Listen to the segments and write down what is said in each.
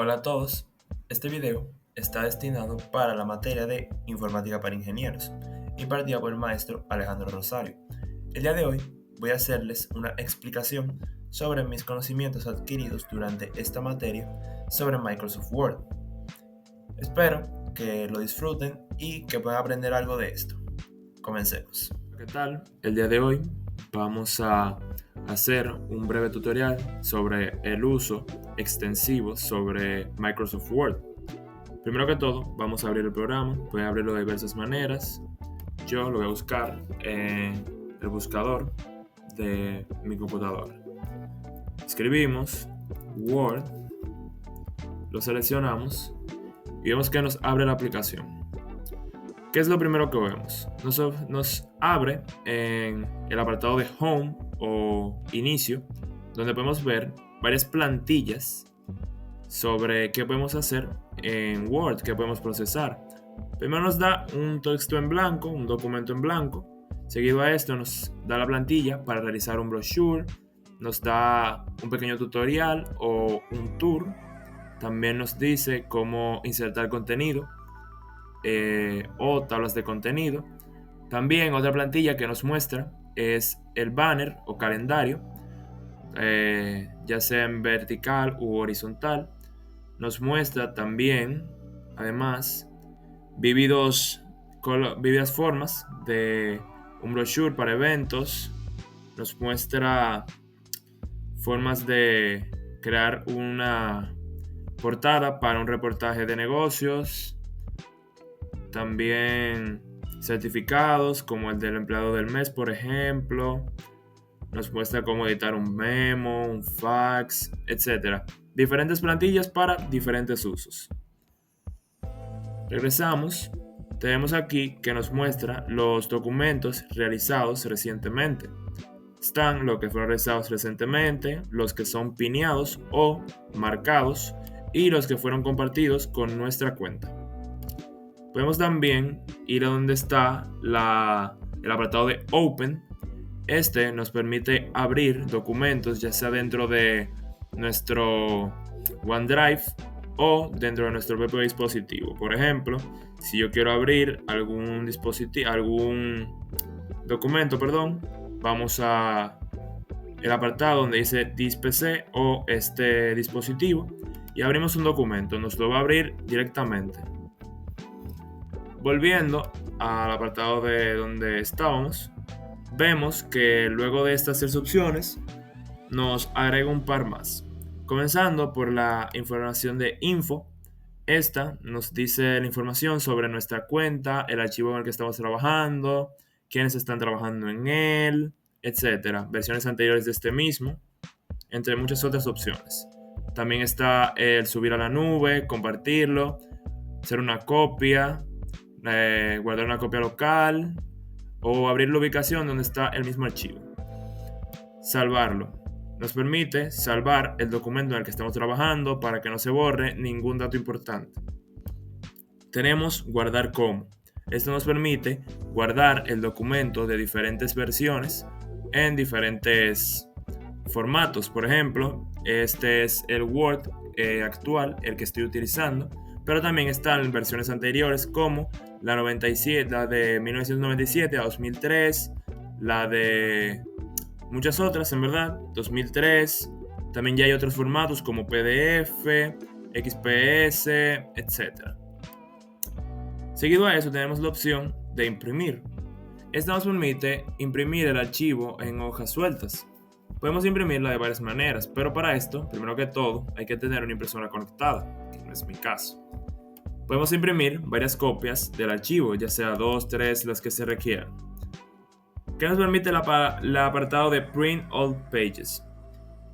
Hola a todos, este video está destinado para la materia de Informática para Ingenieros, impartida por el maestro Alejandro Rosario. El día de hoy voy a hacerles una explicación sobre mis conocimientos adquiridos durante esta materia sobre Microsoft Word. Espero que lo disfruten y que puedan aprender algo de esto. Comencemos. ¿Qué tal? El día de hoy vamos a hacer un breve tutorial sobre el uso extensivo sobre Microsoft Word. Primero que todo, vamos a abrir el programa. Pueden abrirlo de diversas maneras. Yo lo voy a buscar en el buscador de mi computadora. Escribimos Word, lo seleccionamos y vemos que nos abre la aplicación. ¿Qué es lo primero que vemos? Nos abre en el apartado de Home o Inicio, donde podemos ver varias plantillas sobre qué podemos hacer en Word, qué podemos procesar. Primero nos da un texto en blanco, un documento en blanco. Seguido a esto nos da la plantilla para realizar un brochure, nos da un pequeño tutorial o un tour. También nos dice cómo insertar contenido o tablas de contenido. También otra plantilla que nos muestra es el banner o calendario, ya sea en vertical u horizontal. Nos muestra también, además, vividas formas de un brochure para eventos. Nos muestra formas de crear una portada para un reportaje de negocios. También certificados como el del empleado del mes, por ejemplo. Nos muestra cómo editar un memo, un fax, etc. Diferentes plantillas para diferentes usos. Regresamos. Tenemos aquí que nos muestra los documentos realizados recientemente. Están los que fueron realizados recientemente, los que son pineados o marcados y los que fueron compartidos con nuestra cuenta. Podemos también ir a donde está el apartado de Open. Este nos permite abrir documentos ya sea dentro de nuestro OneDrive o dentro de nuestro propio dispositivo. Por ejemplo, si yo quiero abrir algún documento, vamos a el apartado donde dice This PC o este dispositivo y abrimos un documento. Nos lo va a abrir directamente. Volviendo al apartado de donde estábamos, vemos que luego de estas 3 opciones nos agrega un par más. Comenzando por la información de info. Esta nos dice la información sobre nuestra cuenta, el archivo en el que estamos trabajando, quiénes están trabajando en él, etc. Versiones anteriores de este mismo, entre muchas otras opciones. También está el subir a la nube, compartirlo, hacer una copia, guardar una copia local o abrir la ubicación donde está el mismo archivo. Salvarlo. Nos permite salvar el documento en el que estamos trabajando para que no se borre ningún dato importante. Tenemos guardar como. Esto nos permite guardar el documento de diferentes versiones en diferentes formatos. Por ejemplo, este es el Word actual, el que estoy utilizando, pero también están versiones anteriores como la de 1997 a 2003, la de muchas otras, en verdad, 2003. También ya hay otros formatos como PDF, XPS, etc. Seguido a eso tenemos la opción de imprimir. Esta nos permite imprimir el archivo en hojas sueltas. Podemos imprimirla de varias maneras, pero para esto, primero que todo, hay que tener una impresora conectada, que no es mi caso. Podemos imprimir varias copias del archivo, ya sea 2, 3, las que se requieran. ¿Qué nos permite el apartado de Print All Pages?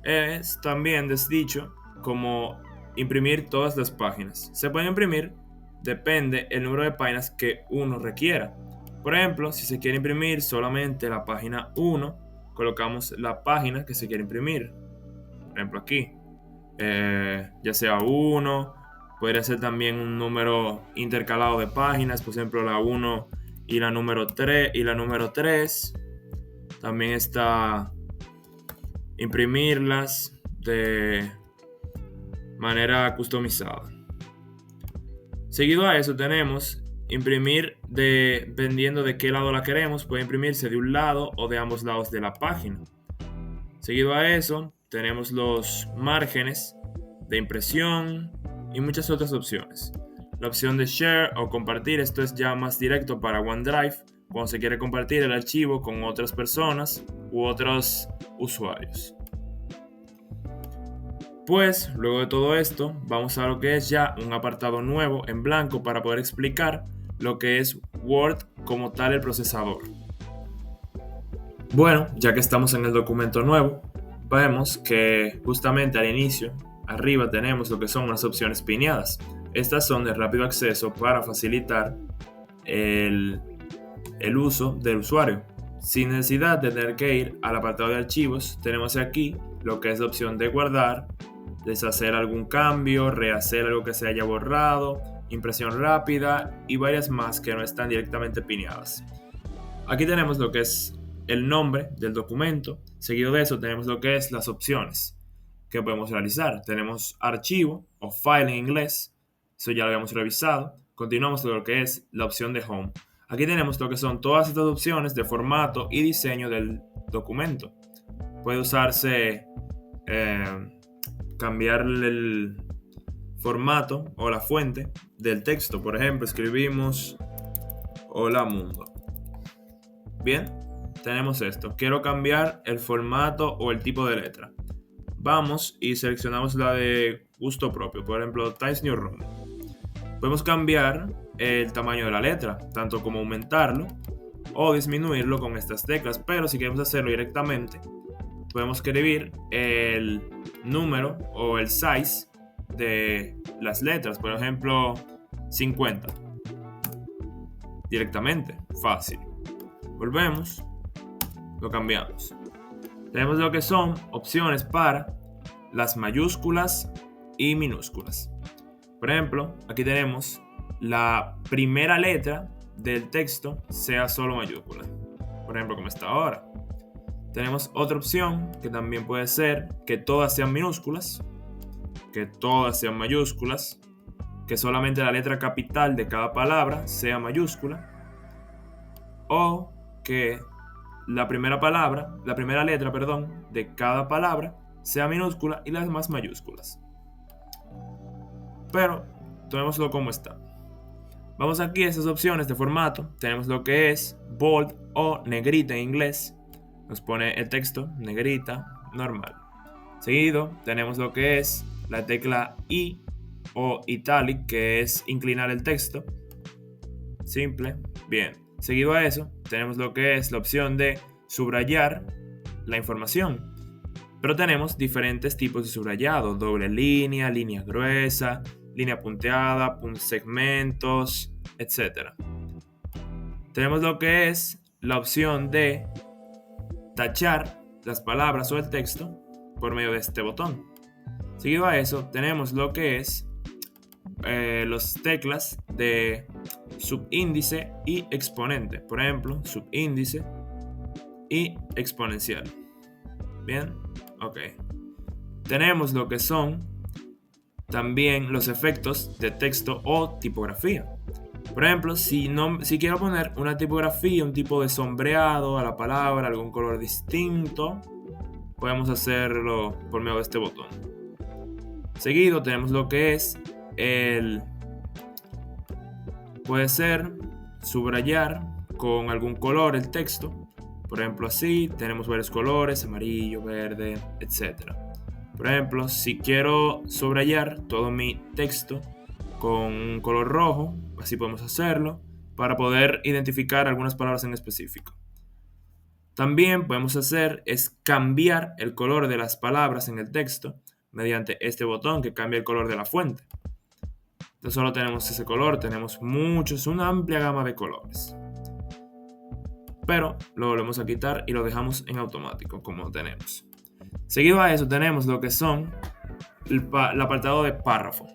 Es también desdicho como imprimir todas las páginas. Se puede imprimir, depende el número de páginas que uno requiera. Por ejemplo, si se quiere imprimir solamente la página 1, colocamos la página que se quiere imprimir. Por ejemplo aquí, ya sea 1, podría ser también un número intercalado de páginas, por ejemplo la 1 y la número 3 y la número 3. También está imprimirlas manera customizada. Seguido a eso tenemos imprimir dependiendo de qué lado la queremos, puede imprimirse de un lado o de ambos lados de la página. Seguido a eso tenemos los márgenes de impresión y muchas otras opciones. La opción de share o compartir, esto es ya más directo para OneDrive, cuando se quiere compartir el archivo con otras personas u otros usuarios. Pues luego de todo esto vamos a lo que es ya un apartado nuevo en blanco para poder explicar lo que es Word como tal el procesador. Bueno, ya que estamos en el documento nuevo, vemos que justamente al inicio, arriba tenemos lo que son unas opciones pineadas. Estas son de rápido acceso para facilitar el uso del usuario. Sin necesidad de tener que ir al apartado de archivos, tenemos aquí lo que es la opción de guardar, deshacer algún cambio, rehacer algo que se haya borrado, impresión rápida y varias más que no están directamente pineadas. Aquí tenemos lo que es el nombre del documento. Seguido de eso tenemos lo que es las opciones que podemos realizar. Tenemos archivo o file en inglés, eso ya lo habíamos revisado. Continuamos con lo que es la opción de home. Aquí tenemos lo que son todas estas opciones de formato y diseño del documento. Puede usarse cambiar el formato o la fuente del texto. Por ejemplo, escribimos hola mundo. Bien, tenemos esto. Quiero cambiar el formato o el tipo de letra. Vamos y seleccionamos la de gusto propio. Por ejemplo, Times New Roman. Podemos cambiar el tamaño de la letra, tanto como aumentarlo o disminuirlo con estas teclas. Pero si queremos hacerlo directamente, podemos escribir el número o el size de las letras. Por ejemplo, 50. Directamente, fácil. Volvemos, lo cambiamos. Tenemos lo que son opciones para las mayúsculas y minúsculas. Por ejemplo, aquí tenemos la primera letra del texto sea solo mayúscula. Por ejemplo, como está ahora. Tenemos otra opción que también puede ser que todas sean minúsculas, que todas sean mayúsculas, que solamente la letra capital de cada palabra sea mayúscula, o que la primera letra, de cada palabra sea minúscula y las demás mayúsculas. Pero tomémoslo como está. Vamos aquí a esas opciones de formato. Tenemos lo que es bold o negrita en inglés. Nos pone el texto negrita, normal. Seguido tenemos lo que es la tecla I o italic, que es inclinar el texto. Simple, bien. Seguido a eso tenemos lo que es la opción de subrayar la información. Pero tenemos diferentes tipos de subrayado: doble línea, línea gruesa, línea punteada, segmentos, etc. Tenemos lo que es la opción de tachar las palabras o el texto por medio de este botón. Seguido a eso tenemos lo que es las teclas de subíndice y exponente. Por ejemplo, subíndice y exponencial. Bien, ok. Tenemos lo que son también los efectos de texto o tipografía. Por ejemplo, si quiero poner una tipografía, un tipo de sombreado a la palabra, algún color distinto, podemos hacerlo por medio de este botón. Seguido tenemos lo que es puede ser subrayar con algún color el texto. Por ejemplo, así tenemos varios colores: amarillo, verde, etc. Por ejemplo, si quiero subrayar todo mi texto con un color rojo, así podemos hacerlo para poder identificar algunas palabras en específico. También podemos hacer es cambiar el color de las palabras en el texto mediante este botón que cambia el color de la fuente. No solo tenemos ese color, tenemos una amplia gama de colores. Pero lo volvemos a quitar y lo dejamos en automático como tenemos. Seguido a eso tenemos lo que son el apartado de párrafo.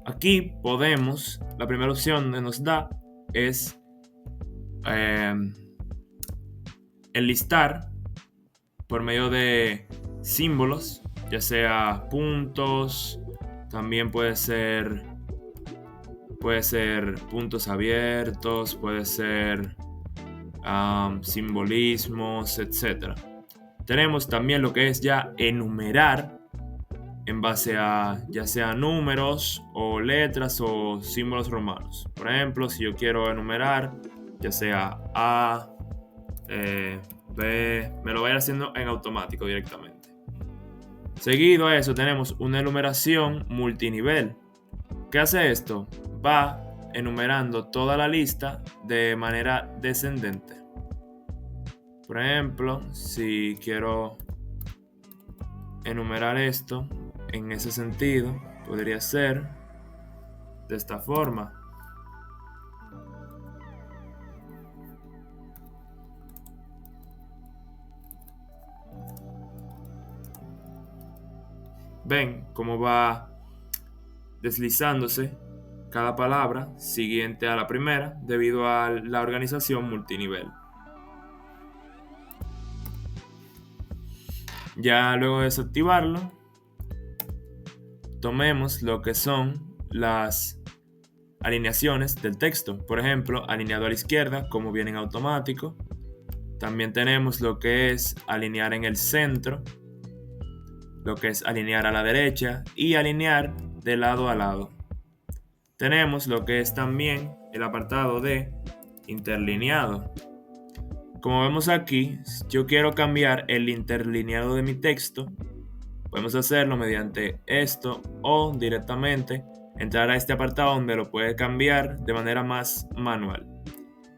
Aquí la primera opción que nos da es enlistar por medio de símbolos, ya sea puntos, También puede ser puntos abiertos, puede ser simbolismos, etc. Tenemos también lo que es ya enumerar en base a ya sea números o letras o símbolos romanos. Por ejemplo, si yo quiero enumerar ya sea A, B, me lo voy a ir haciendo en automático directamente. Seguido a eso tenemos una enumeración multinivel. ¿Qué hace esto? Va enumerando toda la lista de manera descendente. Por ejemplo, si quiero enumerar esto en ese sentido, podría ser de esta forma. Ven cómo va deslizándose cada palabra siguiente a la primera debido a la organización multinivel. Ya luego de desactivarlo, tomemos lo que son las alineaciones del texto. Por ejemplo, alineado a la izquierda, como viene en automático. También tenemos lo que es alinear en el centro, lo que es alinear a la derecha y alinear de lado a lado. Tenemos lo que es también el apartado de interlineado. Como vemos aquí, si yo quiero cambiar el interlineado de mi texto, podemos hacerlo mediante esto o directamente entrar a este apartado donde lo puede cambiar de manera más manual.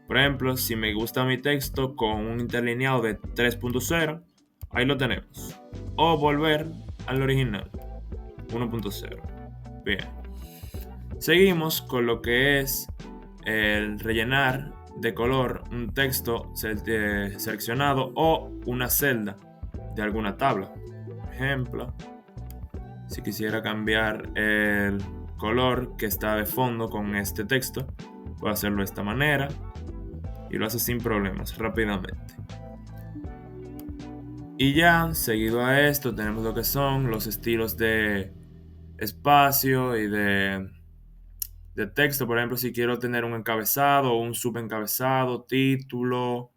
Por ejemplo, si me gusta mi texto con un interlineado de 3.0, ahí lo tenemos. O volver al original, 1.0. Bien. Seguimos con lo que es el rellenar de color un texto seleccionado o una celda de alguna tabla. Por ejemplo, si quisiera cambiar el color que está de fondo con este texto, puedo hacerlo de esta manera y lo hace sin problemas, rápidamente. Y ya, seguido a esto, tenemos lo que son los estilos de espacio y de texto. Por ejemplo, si quiero tener un encabezado o un subencabezado, título,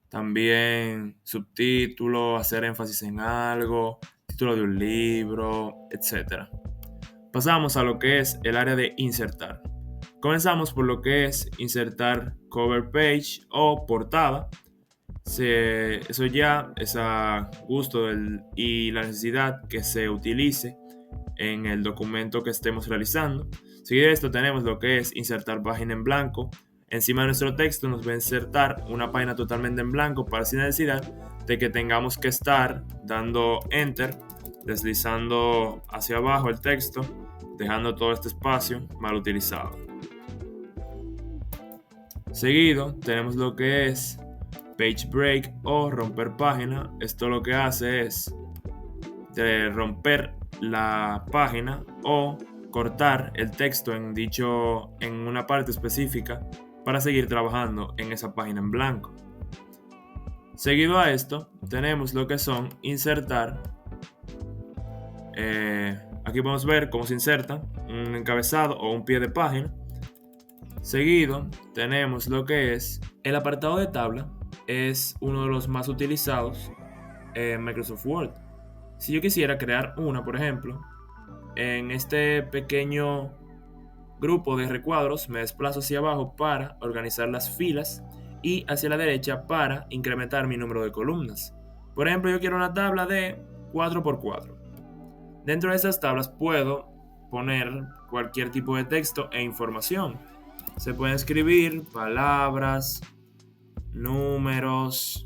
también subtítulo, hacer énfasis en algo, título de un libro, etc. Pasamos a lo que es el área de insertar. Comenzamos por lo que es insertar cover page o portada. Eso ya es a gusto y la necesidad que se utilice en el documento que estemos realizando. Seguido de esto tenemos lo que es insertar página en blanco. Encima de nuestro texto nos va a insertar una página totalmente en blanco para sin necesidad de que tengamos que estar dando enter, deslizando hacia abajo el texto, dejando todo este espacio mal utilizado. Seguido tenemos lo que es page break o romper página. Esto lo que hace es romper la página o cortar el texto en una parte específica para seguir trabajando en esa página en blanco. Seguido a esto tenemos lo que son insertar. Aquí podemos ver cómo se inserta un encabezado o un pie de página. Seguido tenemos lo que es el apartado de tabla. Es uno de los más utilizados en Microsoft Word. Si yo quisiera crear una, por ejemplo, en este pequeño grupo de recuadros me desplazo hacia abajo para organizar las filas y hacia la derecha para incrementar mi número de columnas. Por ejemplo, yo quiero una tabla de 4x4. Dentro de esas tablas puedo poner cualquier tipo de texto e información. Se pueden escribir palabras, números,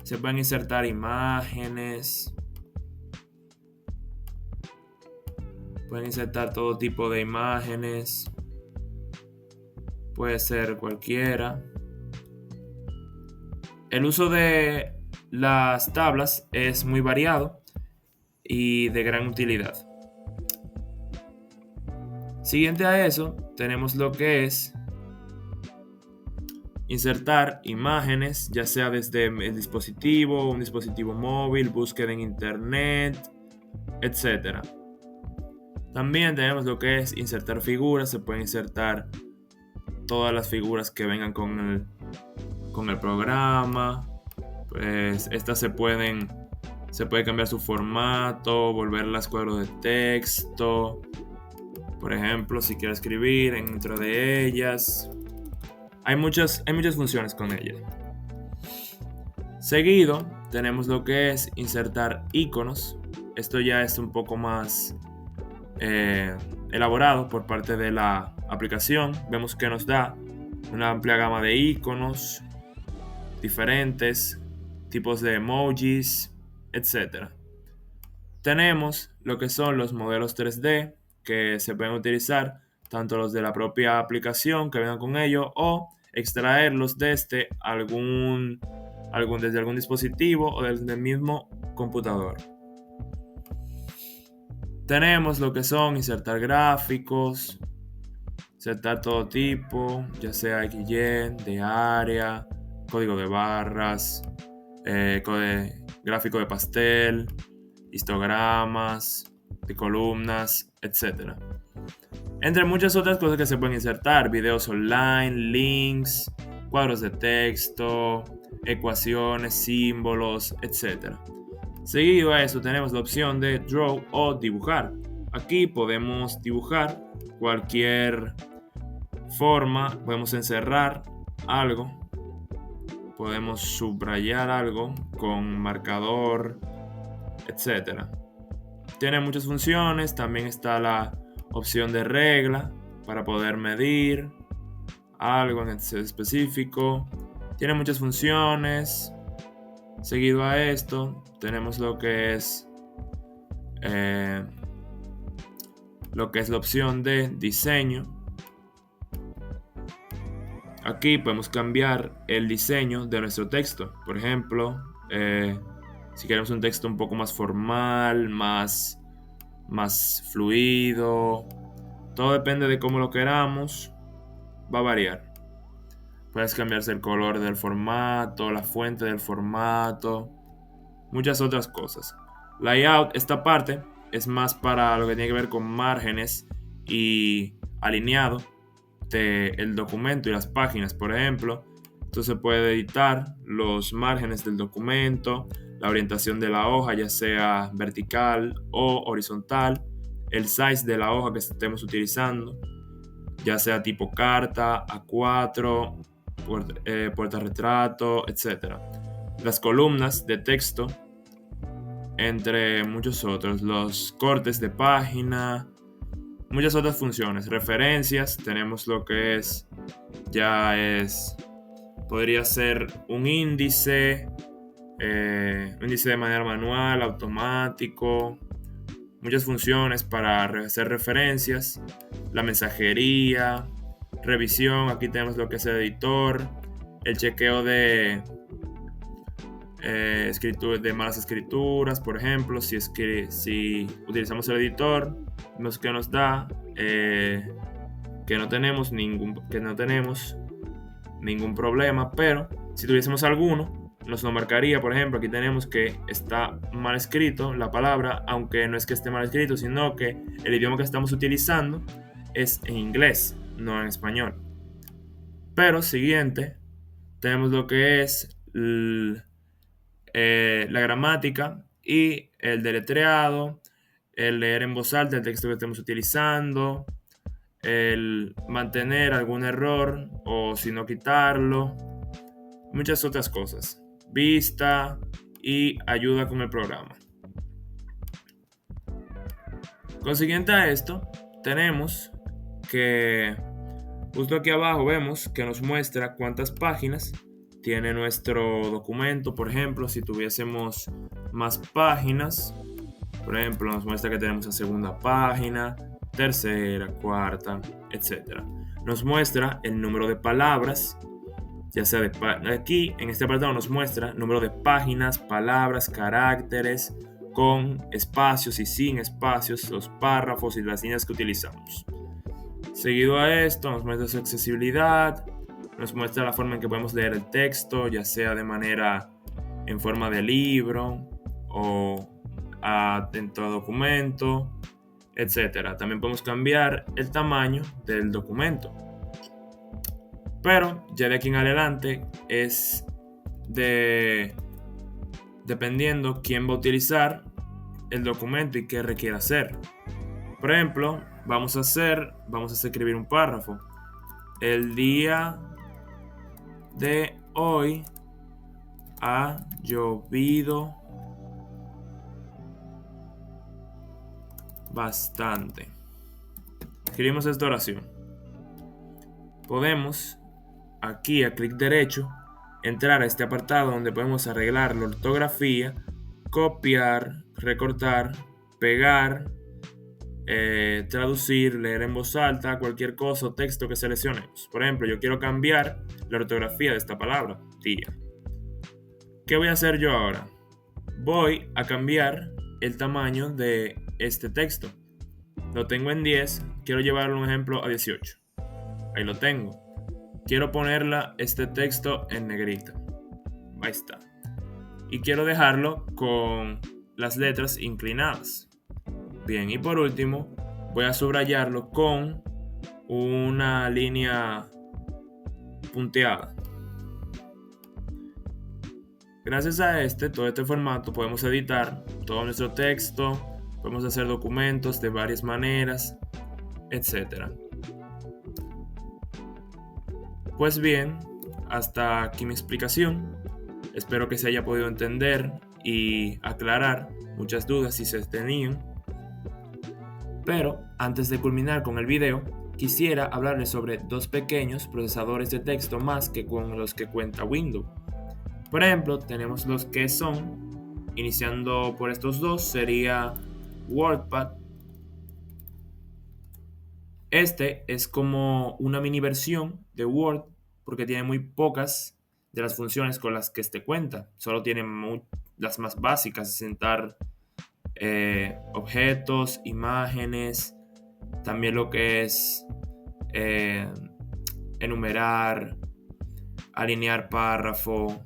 se pueden insertar imágenes, pueden insertar todo tipo de imágenes, puede ser cualquiera. El uso de las tablas es muy variado y de gran utilidad. Siguiente a eso, tenemos lo que es insertar imágenes, ya sea desde el dispositivo, un dispositivo móvil, búsqueda en internet, etc. También tenemos lo que es insertar figuras. Se pueden insertar todas las figuras que vengan con el programa. Pues estas se puede cambiar su formato, volverlas cuadros de texto. Por ejemplo, si quiero escribir dentro de ellas. Hay muchas funciones con ellas. Seguido, tenemos lo que es insertar iconos. Esto ya es un poco más elaborado por parte de la aplicación. Vemos que nos da una amplia gama de iconos, diferentes tipos de emojis, etc. Tenemos lo que son los modelos 3D que se pueden utilizar, tanto los de la propia aplicación que vengan con ello o extraerlos desde algún dispositivo o desde el mismo computador. Tenemos lo que son insertar gráficos, insertar todo tipo, ya sea XY, de área, código de barras, gráfico de pastel, histogramas, de columnas, etc. Entre muchas otras cosas que se pueden insertar: videos online, links, cuadros de texto, ecuaciones, símbolos, etc. Seguido a eso tenemos la opción de Draw o dibujar. Aquí podemos dibujar cualquier forma, podemos encerrar algo, podemos subrayar algo con marcador, etc. Tiene muchas funciones. También está la opción de regla para poder medir algo en específico. Tiene muchas funciones. Seguido a esto tenemos lo que es la opción de diseño. Aquí podemos cambiar el diseño de nuestro texto. Por ejemplo, si queremos un texto un poco más formal, más fluido, todo depende de cómo lo queramos, va a variar. Puedes cambiarse el color del formato, la fuente del formato, muchas otras cosas. Layout, esta parte es más para lo que tiene que ver con márgenes y alineado del documento y las páginas, por ejemplo. Entonces se puede editar los márgenes del documento, la orientación de la hoja, ya sea vertical o horizontal, el size de la hoja que estemos utilizando, ya sea tipo carta, A4, portarretrato, etc. Las columnas de texto, entre muchos otros, los cortes de página, muchas otras funciones. Referencias, tenemos lo que podría ser un índice de manera manual, automático, muchas funciones para hacer referencias, la mensajería, revisión. Aquí tenemos lo que es el editor, el chequeo de malas escrituras, por ejemplo. Si utilizamos el editor, vemos que nos da que no tenemos ningún problema, pero si tuviésemos alguno, nos lo marcaría. Por ejemplo, aquí tenemos que está mal escrito la palabra, aunque no es que esté mal escrito, sino que el idioma que estamos utilizando es en inglés, no en español. Pero siguiente, tenemos lo que es la gramática y el deletreado, el leer en voz alta el texto que estemos utilizando, el mantener algún error o si no quitarlo, muchas otras cosas. Vista y ayuda con el programa. Consiguiente a esto, tenemos que justo aquí abajo vemos que nos muestra cuántas páginas tiene nuestro documento. Por ejemplo, si tuviésemos más páginas, por ejemplo, nos muestra que tenemos la segunda página, tercera, cuarta, etc. Nos muestra el número de palabras, ya sea aquí en este apartado nos muestra número de páginas, palabras, caracteres, con espacios y sin espacios, los párrafos y las líneas que utilizamos. Seguido a esto nos muestra su accesibilidad, nos muestra la forma en que podemos leer el texto, ya sea de manera en forma de libro o dentro de documento, etc. También podemos cambiar el tamaño del documento. Pero ya de aquí en adelante es dependiendo quién va a utilizar el documento y qué requiere hacer. Por ejemplo, vamos a escribir un párrafo. El día de hoy ha llovido bastante. Escribimos esta oración. Podemos aquí a clic derecho entrar a este apartado donde podemos arreglar la ortografía, copiar, recortar, pegar, traducir, leer en voz alta, cualquier cosa o texto que seleccionemos. Por ejemplo, yo quiero cambiar la ortografía de esta palabra, día. ¿Qué voy a hacer yo ahora? Voy a cambiar el tamaño de este texto. Lo tengo en 10, quiero llevarlo un ejemplo a 18. Ahí lo tengo. Quiero ponerla este texto en negrita. Ahí está. Y quiero dejarlo con las letras inclinadas. Bien, y por último, voy a subrayarlo con una línea punteada. Gracias a todo este formato podemos editar todo nuestro texto, podemos hacer documentos de varias maneras, etc. Pues bien, hasta aquí mi explicación. Espero que se haya podido entender y aclarar muchas dudas si se tenían. Pero antes de culminar con el video, quisiera hablarles sobre dos pequeños procesadores de texto más que con los que cuenta Windows. Por ejemplo, tenemos los que son, iniciando por estos dos, sería WordPad. Este es como una mini versión de Word porque tiene muy pocas de las funciones con las que este cuenta. Solo tiene las más básicas, sentar objetos, imágenes, también lo que es enumerar, alinear párrafo,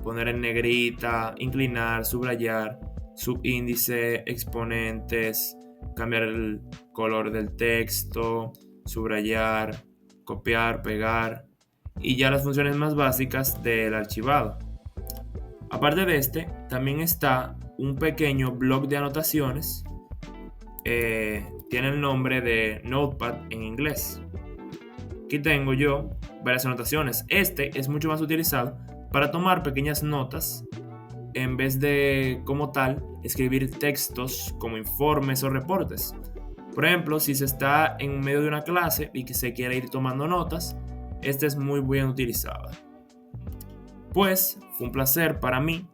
poner en negrita, inclinar, subrayar, subíndice, exponentes, cambiar el color del texto, subrayar, copiar, pegar y ya las funciones más básicas del archivado. Aparte de este, también está un pequeño blog de anotaciones. Tiene el nombre de Notepad en inglés. Aquí tengo yo varias anotaciones. Este es mucho más utilizado para tomar pequeñas notas en vez de, como tal, escribir textos como informes o reportes. Por ejemplo, si se está en medio de una clase y que se quiere ir tomando notas, este es muy bien utilizado. Pues fue un placer para mí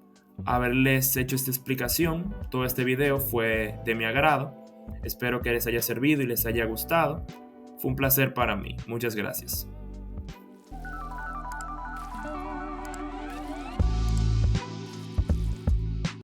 haberles hecho esta explicación. Todo este video fue de mi agrado. Espero que les haya servido y les haya gustado. Fue un placer para mí. Muchas gracias.